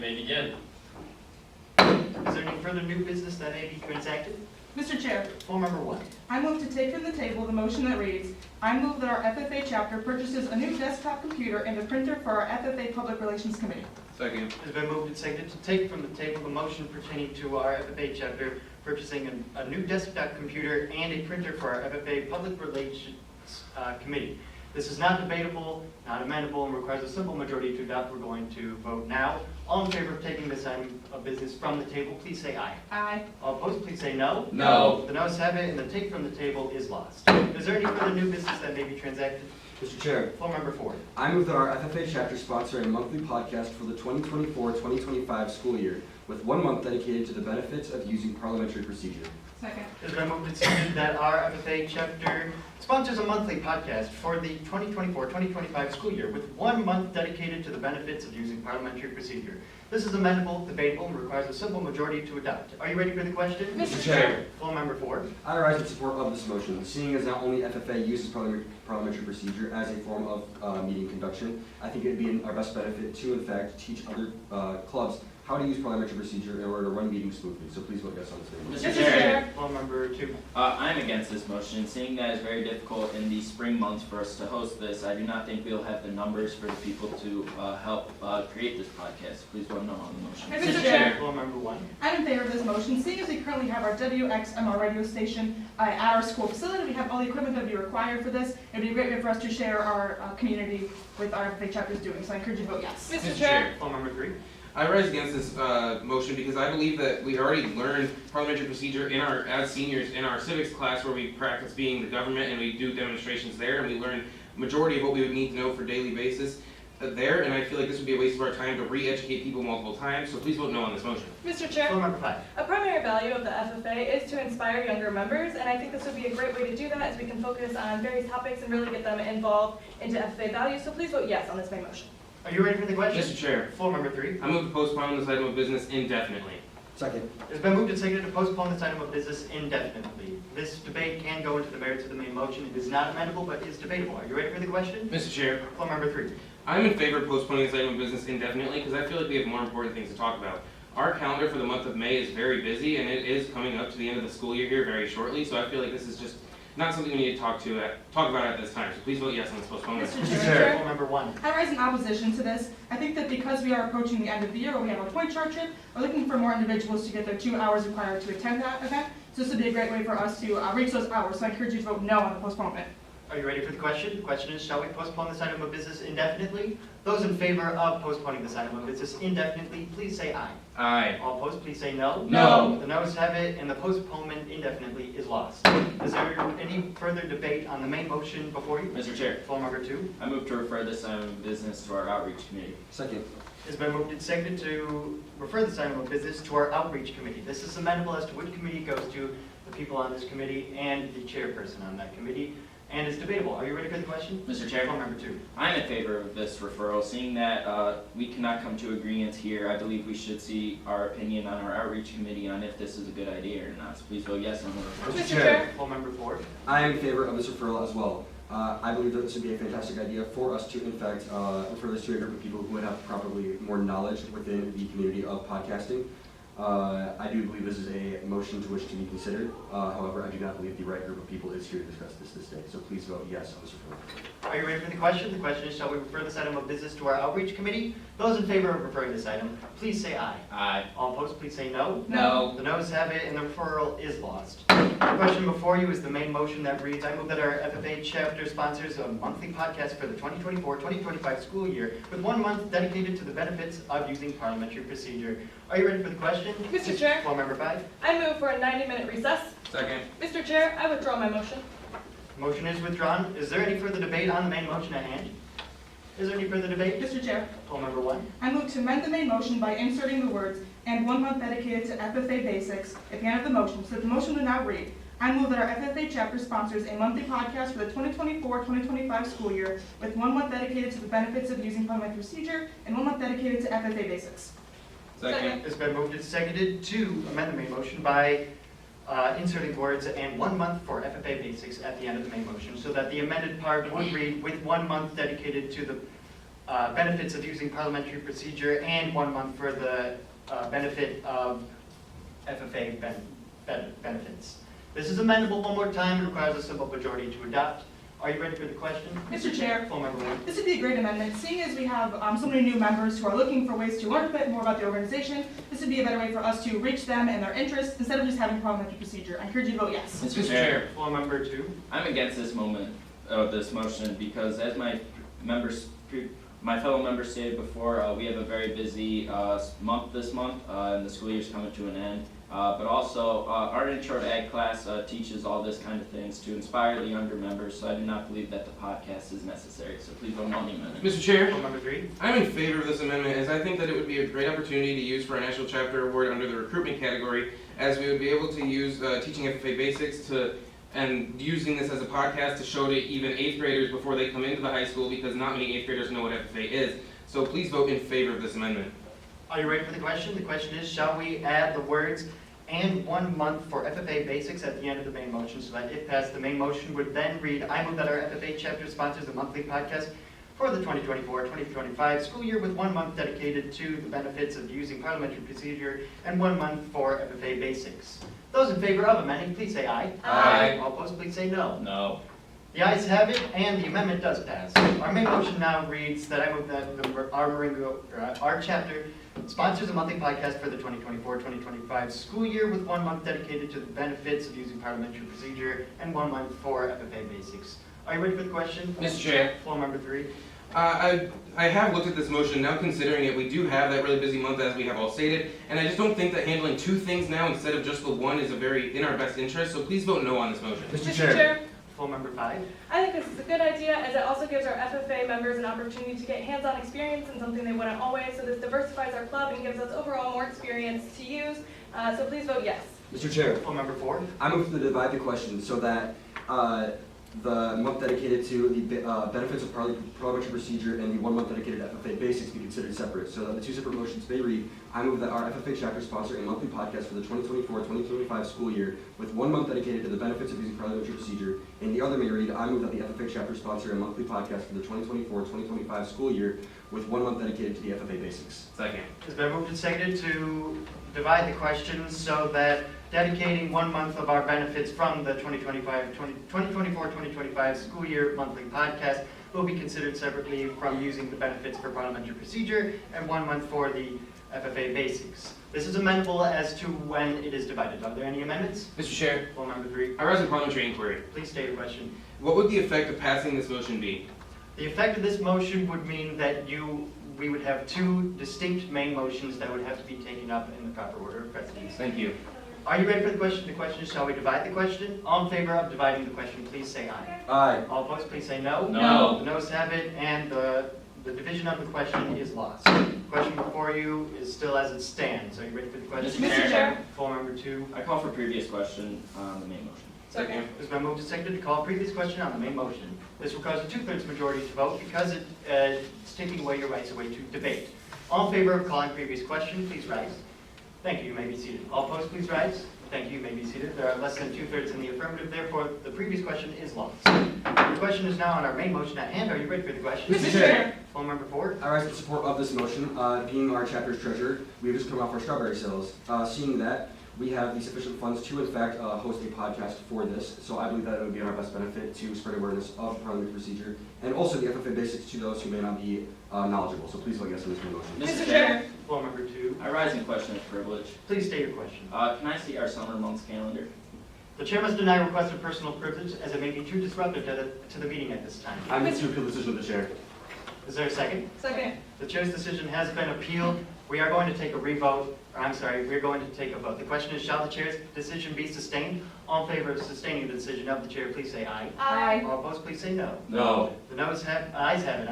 May begin. Is there any further new business that may be transacted? Mr. Chair, Full member one. I move to take from the table the motion that reads, I move that our FFA chapter purchases a new desktop computer and a printer for our FFA Public Relations Committee. Second. It has been moved and seconded to take from the table the motion pertaining to our FFA chapter purchasing a new desktop computer and a printer for our FFA Public Relations Committee. This is not debatable, not amendable, and requires a simple majority to adopt. We're going to vote now. All in favor of taking this item of business from the table, please say aye. Aye. All opposed, please say no. No. The noes have it, and the take from the table is lost. Is there any further new business that may be transacted? Mr. Chair, Full member four. I move that our FFA chapter sponsor a monthly podcast for the 2024-2025 school year, with 1 month dedicated to the benefits of using parliamentary procedure. Second. It has been moved and seconded that our FFA chapter sponsors a monthly podcast for the 2024-2025 school year with 1 month dedicated to the benefits of using parliamentary procedure. This is amendable, debatable, and requires a simple majority to adopt. Are you ready for the question? Mr. Chair. Full member four. I rise in support of this motion, seeing as not only FFA uses parliamentary procedure as a form of meeting conduction. I think it would be in our best benefit to, in fact, teach other clubs how to use parliamentary procedure in order to run meetings smoothly. So please vote yes on this Mr. statement. Chair. Full member two. I'm against this motion, seeing that it's very difficult in the spring months for us to host this. I do not think we'll have the numbers for the people to help create this podcast. Please vote no on the motion. Mr. Chair. Full member one. I'm in favor of this motion, seeing as we currently have our WXMR radio station at our school facility. We have all the equipment that would be required for this. It would be a great way for us to share our community with our FFA chapters doing. So I encourage you to vote yes. Mr. Chair. Full member three. I rise against this motion because I believe that we already learned parliamentary procedure as seniors in our civics class, where we practice being the government and we do demonstrations there, and we learn majority of what we would need to know for daily basis there, and I feel like this would be a waste of our time to re-educate people multiple times, so please vote no on this motion. Mr. Chair, Full member five. a primary value of the FFA is to inspire younger members, and I think this would be a great way to do that, as we can focus on various topics and really get them involved into FFA values. So please vote yes on this main motion. Are you ready for the question? Mr. Chair, Full member three. I move to postpone this item of business indefinitely. Second. It's been moved and seconded to postpone this item of business indefinitely. This debate can go into the merits of the main motion. It is not amendable, but is debatable. Are you ready for the question? Mr. Chair, Full member three. I'm in favor of postponing this item of business indefinitely because I feel like we have more important things to talk about. Our calendar for the month of May is very busy, and it is coming up to the end of the school year here very shortly, so I feel like this is just not something we need to talk about at this time. So please vote yes on this postponement. Mr. Chair. Full member one. I rise in opposition to this. I think that because we are approaching the end of the year, where we have our point chart trip, we're looking for more individuals to get their 2 hours required to attend that event. So this would be a great way for us to reach those hours. So I encourage you to vote no on the postponement. Are you ready for the question? The question is, shall we postpone this item of business indefinitely? Those in favor of postponing this item of business indefinitely, please say aye. Aye. All opposed, please say no. No. The noes have it, and the postponement indefinitely is lost. Is there any further debate on the main motion before you? Mr. Chair, Full member two. I move to refer this item of business to our outreach committee. Second. It's been moved and seconded to refer this item of business to our outreach committee. This is amendable as to which committee it goes to, the people on this committee, and the chairperson on that committee, and it's debatable. Are you ready for the question? Mr. Chair, Full member two. I'm in favor of this referral, seeing that we cannot come to agreement here. I believe we should see our opinion on our outreach committee on if this is a good idea or not. So please vote yes on the referral. Mr. Chair. Full member four. I am in favor of this referral as well. I believe that this would be a fantastic idea for us to, in fact, refer this to a group of people who would have probably more knowledge within the community of podcasting. I do believe this is a motion to which to be considered. However, I do not believe the right group of people is here to discuss this day. So please vote yes on this referral. Are you ready for the question? The question is, shall we refer this item of business to our outreach committee? Those in favor of referring this item, please say aye. Aye. All opposed, please say no. No. The noes have it, and the referral is lost. The question before you is the main motion that reads, I move that our FFA chapter sponsors a monthly podcast for the 2024-2025 school year with 1 month dedicated to the benefits of using parliamentary procedure. Are you ready for the question? Mr. Chair. Full member five. I move for a 90-minute recess. Second. Mr. Chair, I withdraw my motion. Motion is withdrawn. Is there any further debate on the main motion at hand? Is there any further debate? Mr. Chair. Full member one. I move to amend the main motion by inserting the words, and 1 month dedicated to FFA basics at the end of the motion. So the motion would now read, I move that our FFA chapter sponsors a monthly podcast for the 2024-2025 school year with 1 month dedicated to the benefits of using parliamentary procedure and 1 month dedicated to FFA basics. Second. It's been moved and seconded to amend the main motion by inserting words and 1 month for FFA basics at the end of the main motion, so that the amended part would read with 1 month dedicated to the benefits of using parliamentary procedure and 1 month for the benefit of FFA benefits. This is amendable one more time and requires a simple majority to adopt. Are you ready for the question? Mr. Chair. Full member one. This would be a great amendment. Seeing as we have so many new members who are looking for ways to learn a bit more about the organization, this would be a better way for us to reach them and their interests instead of just having parliamentary procedure. I encourage you to vote yes. Mr. Chair, Full member two. I'm against this motion because as my fellow members stated before, we have a very busy month this month, and the school year is coming to an end. But also, our intro to ag class teaches all this kind of things to inspire the younger members, so I do not believe that the podcast is necessary. So please vote no on the amendment. Mr. Chair, Full member three. I'm in favor of this amendment as I think that it would be a great opportunity to use for a national chapter award under the recruitment category, as we would be able to use teaching FFA basics and using this as a podcast to show to even 8th graders before they come into the high school, because not many 8th graders know what FFA is. So please vote in favor of this amendment. Are you ready for the question? The question is, shall we add the words "and 1 month for FFA basics" at the end of the main motion, so that if passed, the main motion would then read, I move that our FFA chapter sponsors a monthly podcast for the 2024-2025 school year with 1 month dedicated to the benefits of using parliamentary procedure and 1 month for FFA basics. Those in favor of amending, please say aye. Aye. All opposed, please say no. No. The ayes have it, and the amendment does pass. Our main motion now reads that I move that our Marengo, our chapter sponsors a monthly podcast for the 2024-2025 school year with 1 month dedicated to the benefits of using parliamentary procedure and 1 month for FFA basics. Are you ready for the question? Mr. Chair. Full member three. I have looked at this motion, now considering it, we do have that really busy month as we have all stated, and I just don't think that handling 2 things now instead of just the one is in our best interest, so please vote no on this motion. Mr. Chair, Full member five. I think this is a good idea, as it also gives our FFA members an opportunity to get hands-on experience in something they wouldn't always, so this diversifies our club and gives us overall more experience to use, so please vote yes. Mr. Chair, Full member four. I move to divide the question so that the month dedicated to the benefits of parliamentary procedure and the 1 month dedicated to FFA basics be considered separate, so that the 2 separate motions may read, I move that our FFA chapter sponsor a monthly podcast for the 2024-2025 school year with 1 month dedicated to the benefits of using parliamentary procedure, and the other may read, I move that the FFA chapter sponsor a monthly podcast for the 2024-2025 school year with 1 month dedicated to the FFA basics. Second. It's been moved and seconded to divide the questions so that dedicating 1 month of our benefits from the 2024-2025 school year monthly podcast will be considered separately from using the benefits for parliamentary procedure and 1 month for the FFA basics. This is amendable as to when it is divided. Are there any amendments? Mr. Chair, Full member three. I rise in parliamentary inquiry. Please state your question. What would the effect of passing this motion be? The effect of this motion would mean that we would have 2 distinct main motions that would have to be taken up in the proper order of precedence. Thank you. Are you ready for the question? The question is, shall we divide the question? All in favor of dividing the question, please say aye. Aye. All opposed, please say no. No. The noes have it, and the division of the question is lost. The question before you is still as it stands. Are you ready for the question? Mr. Chair. Full member two. I call for previous question on the main motion. Second. It's been moved and seconded to call previous question on the main motion. This requires a 2/3 majority to vote because it's taking away your rights away to debate. All in favor of calling previous question, please rise. Thank you. You may be seated. All opposed, please rise. Thank you. You may be seated. There are less than 2/3 in the affirmative. Therefore, the previous question is lost. The question is now on our main motion at hand. Are you ready for the question? Mr. Chair. Full member four. I rise in support of this motion. Being our chapter's treasurer, we have just come off our strawberry sales. Seeing that, we have the sufficient funds to, in fact, host a podcast for this. So I believe that it would be in our best benefit to spread awareness of parliamentary procedure and also the FFA basics to those who may not be knowledgeable. So please vote yes on this main motion. Mr. Chair. Full member two. I rise in question of privilege. Please state your question. Can I see our summer months calendar? The chair must deny request of personal privilege as it may be too disruptive to the meeting at this time. I move to appeal the decision of the chair. Is there a second? Second. The chair's decision has been appealed. We are going to take a revote. We're going to take a vote. The question is, shall the chair's decision be sustained? All in favor of sustaining the decision of the chair, please say aye. Aye. All opposed, please say no. No. The ayes have it,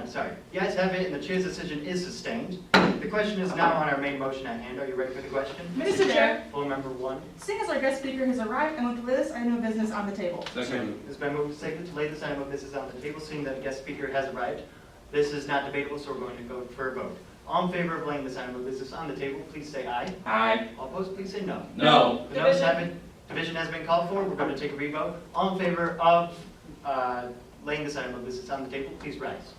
The ayes have it, and the chair's decision is sustained. The question is now on our main motion at hand. Are you ready for the question? Mr. Chair. Full member one. Seeing as our guest speaker has arrived, I want to lay this item of business on the table. Second. It's been moved and seconded to lay this item of business on the table, seeing that a guest speaker has arrived. This is not debatable, so we're going to go for a vote. All in favor of laying this item of business on the table, please say aye. Aye. All opposed, please say no. No. The noes have it. Division has been called for. We're going to take a revote. All in favor of laying this item of business on the table, please rise.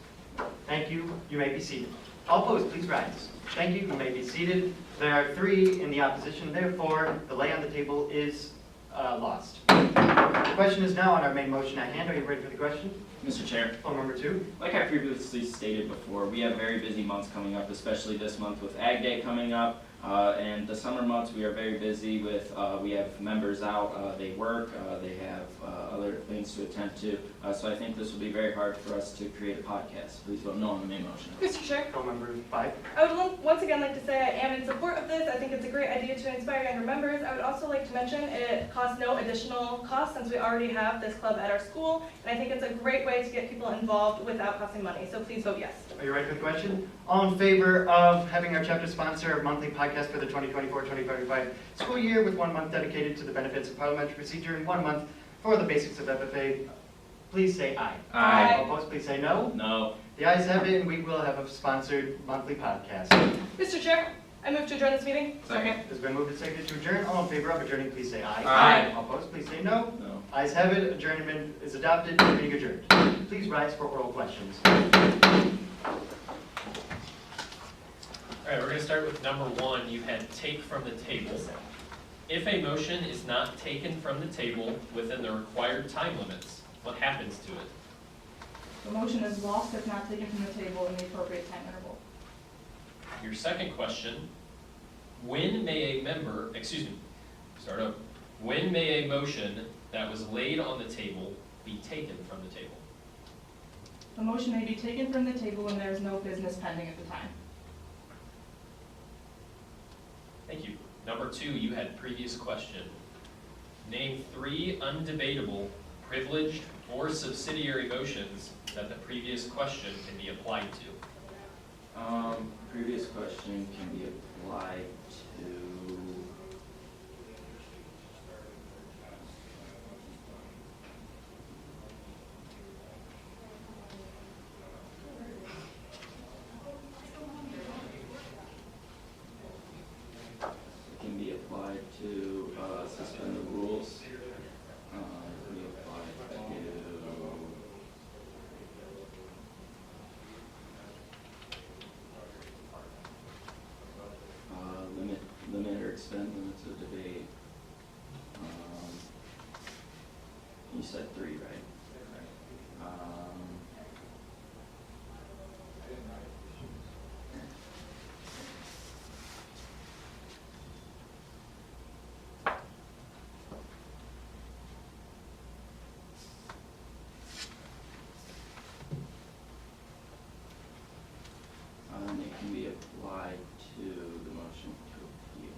Thank you. You may be seated. All opposed, please rise. Thank you. You may be seated. There are 3 in the opposition. Therefore, the lay on the table is lost. The question is now on our main motion at hand. Are you ready for the question? Mr. Chair, Phone number 2. like I previously stated before, we have very busy months coming up, especially this month with Ag Day coming up. And the summer months, we are very busy with, we have members out, they work, they have other things to attend to. So I think this will be very hard for us to create a podcast. Please vote no on the main motion. Mr. Chair, Phone number 5. I would once again like to say I am in support of this. I think it's a great idea to inspire younger members. I would also like to mention it costs no additional cost since we already have this club at our school. And I think it's a great way to get people involved without costing money. So please vote yes. Are you ready for the question? All in favor of having our chapter sponsor a monthly podcast for the 2024-2025 school year with 1 month dedicated to the benefits of parliamentary procedure and 1 month for the basics of FFA, please say aye. Aye. All opposed, please say no. No. The ayes have it, and we will have a sponsored monthly podcast. Mr. Chair, I move to adjourn this meeting. Second. It's been moved and seconded to adjourn. All in favor of adjourning, please say aye. Aye. All opposed, please say no. No. Ayes have it, adjournment is adopted, meeting adjourned. Please rise for oral questions. All right, we're going to start with number 1. You had take from the table. If a motion is not taken from the table within the required time limits, what happens to it? The motion is lost if not taken from the table in the appropriate time interval. Your second question, when may a member, when may a motion that was laid on the table be taken from the table? The motion may be taken from the table when there is no business pending at the time. Thank you. Number 2, you had previous question. Name 3 undebatable, privileged, or subsidiary motions that the previous question can be applied to. Previous question can be applied to. Can be applied to suspend the rules. Can be applied to limit or extend limits of debate. You said 3, right? It can be applied to the motion to appeal.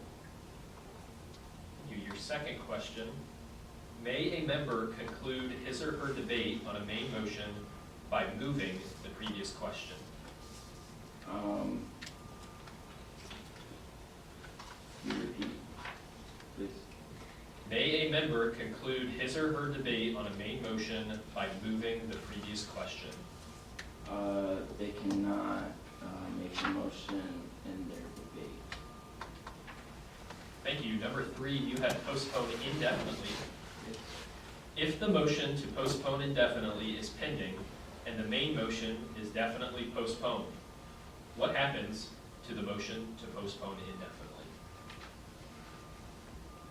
Your second question, may a member conclude his or her debate on a main motion by moving the previous question? Can you repeat, please? May a member conclude his or her debate on a main motion by moving the previous question? They cannot make a motion in their debate. Thank you. Number 3, you had postpone indefinitely. If the motion to postpone indefinitely is pending and the main motion is definitely postponed, what happens to the motion to postpone indefinitely?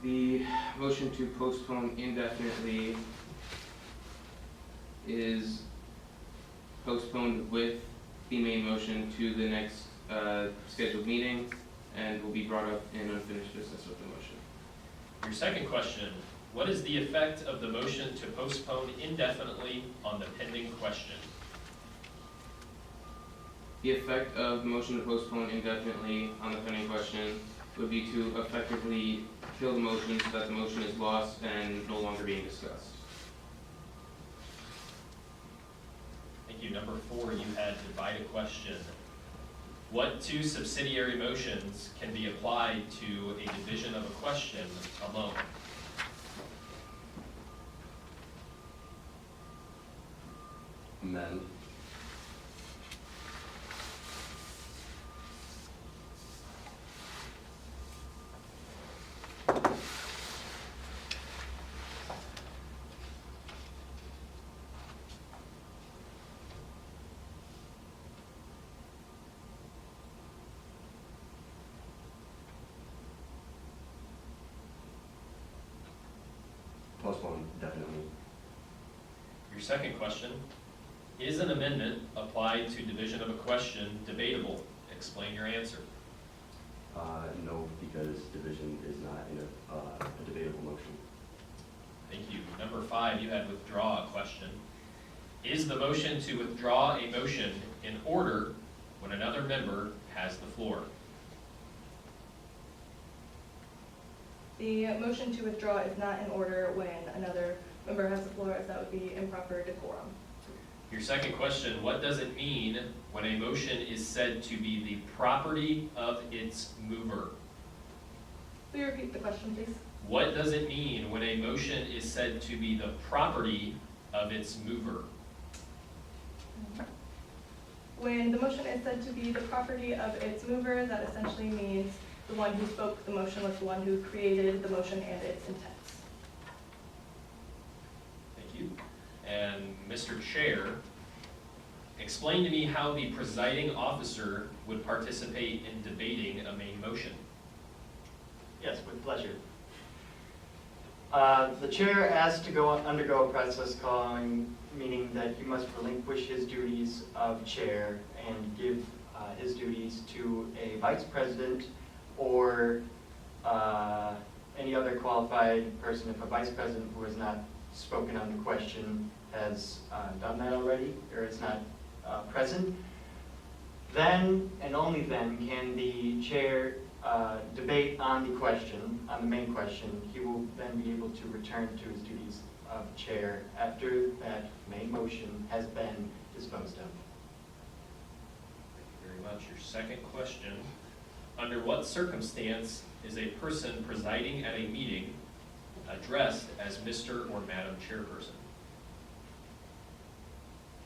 The motion to postpone indefinitely is postponed with the main motion to the next scheduled meeting and will be brought up in unfinished business with the motion. Your second question, what is the effect of the motion to postpone indefinitely on the pending question? The effect of the motion to postpone indefinitely on the pending question would be to effectively kill the motion so that the motion is lost and no longer being discussed. Thank you. Number 4, you had divide a question. What 2 subsidiary motions can be applied to a division of a question alone? Amend. postpone, definitely. Your second question, is an amendment applied to division of a question debatable? Explain your answer. No, because division is not in a debatable motion. Thank you. Number 5, you had withdraw a question. Is the motion to withdraw a motion in order when another member has the floor? The motion to withdraw is not in order when another member has the floor, as that would be improper decorum. Your second question, what does it mean when a motion is said to be the property of its mover? Will you repeat the question, please? What does it mean when a motion is said to be the property of its mover? When the motion is said to be the property of its mover, that essentially means the one who spoke the motion was the one who created the motion and its intents. Thank you. And Mr. Chair, explain to me how the presiding officer would participate in debating a main motion. Yes, with pleasure. The chair asked to undergo a process calling, meaning that he must relinquish his duties of chair and give his duties to a vice president or any other qualified person. If a vice president who has not spoken on the question has done that already or is not present, then and only then can the chair debate on the question, on the main question. He will then be able to return to his duties of chair after that main motion has been disposed of. Thank you very much. Your second question, under what circumstance is a person presiding at a meeting addressed as Mr. or Madam Chairperson?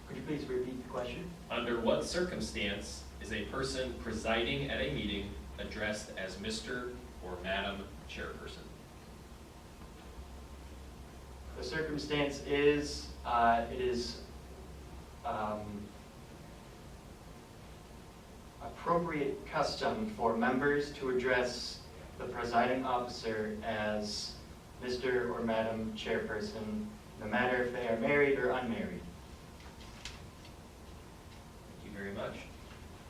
Could you please repeat the question? Under what circumstance is a person presiding at a meeting addressed as Mr. or Madam Chairperson? The circumstance is, it is appropriate custom for members to address the presiding officer as Mr. or Madam Chairperson, no matter if they are married or unmarried. Thank you very much.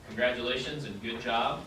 Congratulations and good job.